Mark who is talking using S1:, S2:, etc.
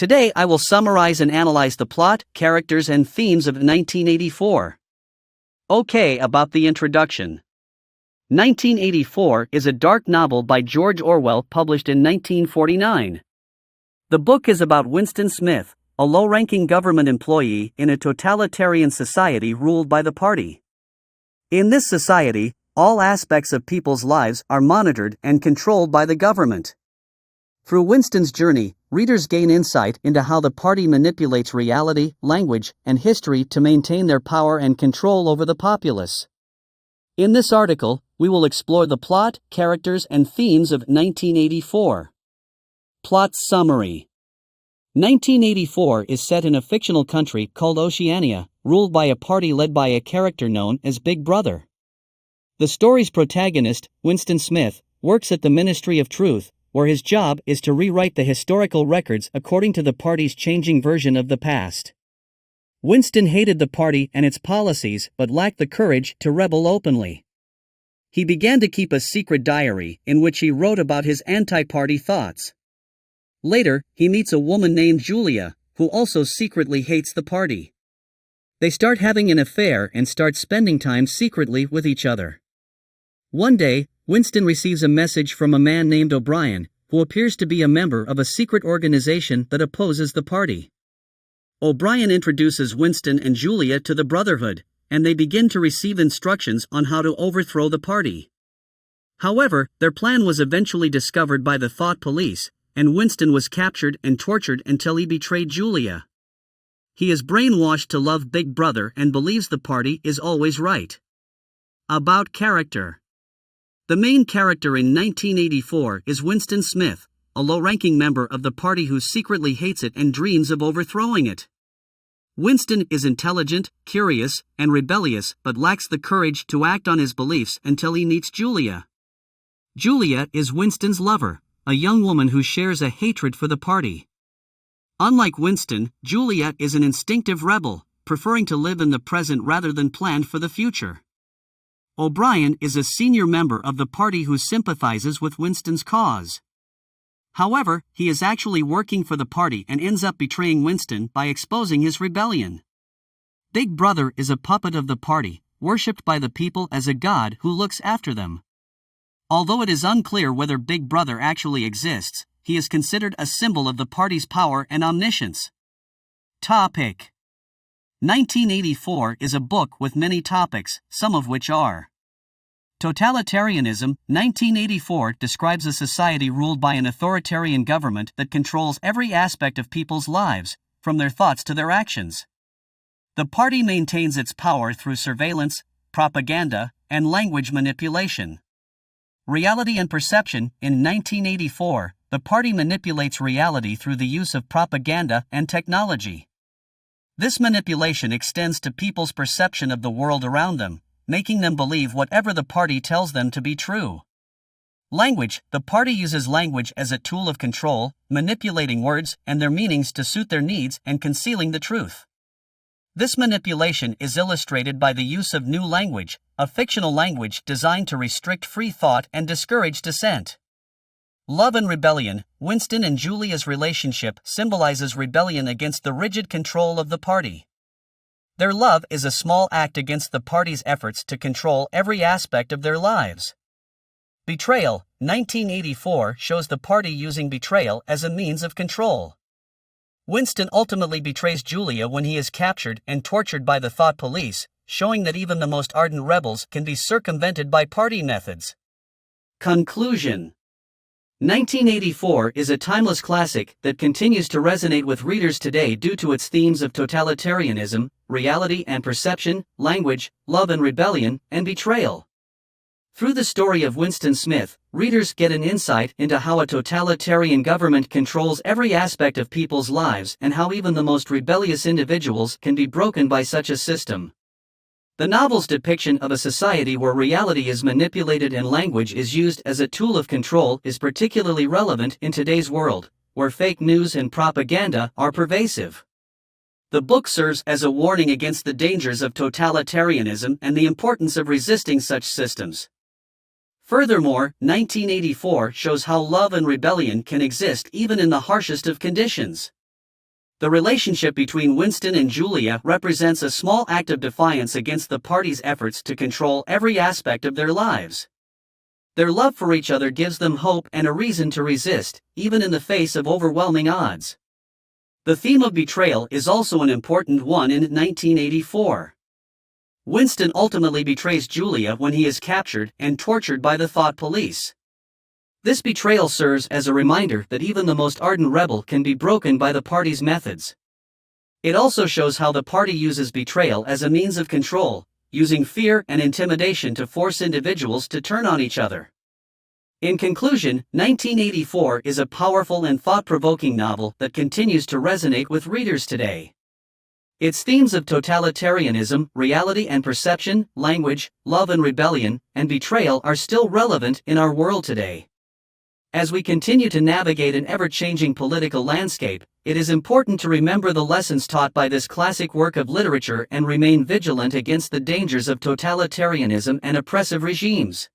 S1: Today I will summarize and analyze the plot, characters, and themes of 1984. Okay, about the introduction. 1984 is a dark novel by George Orwell published in 1949. The book is about Winston Smith, a low-ranking government employee in a totalitarian society ruled by the party. In this society, all aspects of people's lives are monitored and controlled by the government. Through Winston's journey, readers gain insight into how the party manipulates reality, language, and history to maintain their power and control over the populace. In this article, we will explore the plot, characters, and themes of 1984. Plot summary. 1984 is set in a fictional country called Oceania, ruled by a party led by a character known as Big Brother. The story's protagonist, Winston Smith, works at the Ministry of Truth, where his job is to rewrite the historical records according to the party's changing version of the past. Winston hated the party and its policies but lacked the courage to rebel openly. He began to keep a secret diary in which he wrote about his anti-party thoughts. Later, he meets a woman named Julia, who also secretly hates the party. They start having an affair and start spending time secretly with each other. One day, Winston receives a message from a man named O'Brien, who appears to be a member of a secret organization that opposes the party. O'Brien introduces Winston and Julia to the Brotherhood, and they begin to receive instructions on how to overthrow the party. However, their plan was eventually discovered by the thought police, and Winston was captured and tortured until he betrayed Julia. He is brainwashed to love Big Brother and believes the party is always right. About character. The main character in 1984 is Winston Smith, a low-ranking member of the party who secretly hates it and dreams of overthrowing it. Winston is intelligent, curious, and rebellious but lacks the courage to act on his beliefs until he meets Julia. Julia is Winston's lover, a young woman who shares a hatred for the party. Unlike Winston, Julia is an instinctive rebel, preferring to live in the present rather than plan for the future. O'Brien is a senior member of the party who sympathizes with Winston's cause. However, he is actually working for the party and ends up betraying Winston by exposing his rebellion. Big Brother is a puppet of the party, worshipped by the people as a god who looks after them. Although it is unclear whether Big Brother actually exists, he is considered a symbol of the party's power and omniscience. Topic. 1984 is a book with many topics, some of which are: Totalitarianism. 1984 describes a society ruled by an authoritarian government that controls every aspect of people's lives, from their thoughts to their actions. The party maintains its power through surveillance, propaganda, and language manipulation. Reality and perception. In 1984, the party manipulates reality through the use of propaganda and technology. This manipulation extends to people's perception of the world around them, making them believe whatever the party tells them to be true. Language. The party uses language as a tool of control, manipulating words and their meanings to suit their needs and concealing the truth. This manipulation is illustrated by the use of new language, a fictional language designed to restrict free thought and discourage dissent. Love and rebellion. Winston and Julia's relationship symbolizes rebellion against the rigid control of the party. Their love is a small act against the party's efforts to control every aspect of their lives. Betrayal. 1984 shows the party using betrayal as a means of control. Winston ultimately betrays Julia when he is captured and tortured by the thought police, showing that even the most ardent rebels can be circumvented by party methods. Conclusion. 1984 is a timeless classic that continues to resonate with readers today due to its themes of totalitarianism, reality and perception, language, love and rebellion, and betrayal. Through the story of Winston Smith, readers get an insight into how a totalitarian government controls every aspect of people's lives and how even the most rebellious individuals can be broken by such a system. The novel's depiction of a society where reality is manipulated and language is used as a tool of control is particularly relevant in today's world, where fake news and propaganda are pervasive. The book serves as a warning against the dangers of totalitarianism and the importance of resisting such systems. Furthermore, 1984 shows how love and rebellion can exist even in the harshest of conditions. The relationship between Winston and Julia represents a small act of defiance against the party's efforts to control every aspect of their lives. Their love for each other gives them hope and a reason to resist, even in the face of overwhelming odds. The theme of betrayal is also an important one in 1984. Winston ultimately betrays Julia when he is captured and tortured by the thought police. This betrayal serves as a reminder that even the most ardent rebel can be broken by the party's methods. It also shows how the party uses betrayal as a means of control, using fear and intimidation to force individuals to turn on each other. In conclusion, 1984 is a powerful and thought-provoking novel that continues to resonate with readers today. Its themes of totalitarianism, reality and perception, language, love and rebellion, and betrayal are still relevant in our world today. As we continue to navigate an ever-changing political landscape, it is important to remember the lessons taught by this classic work of literature and remain vigilant against the dangers of totalitarianism and oppressive regimes.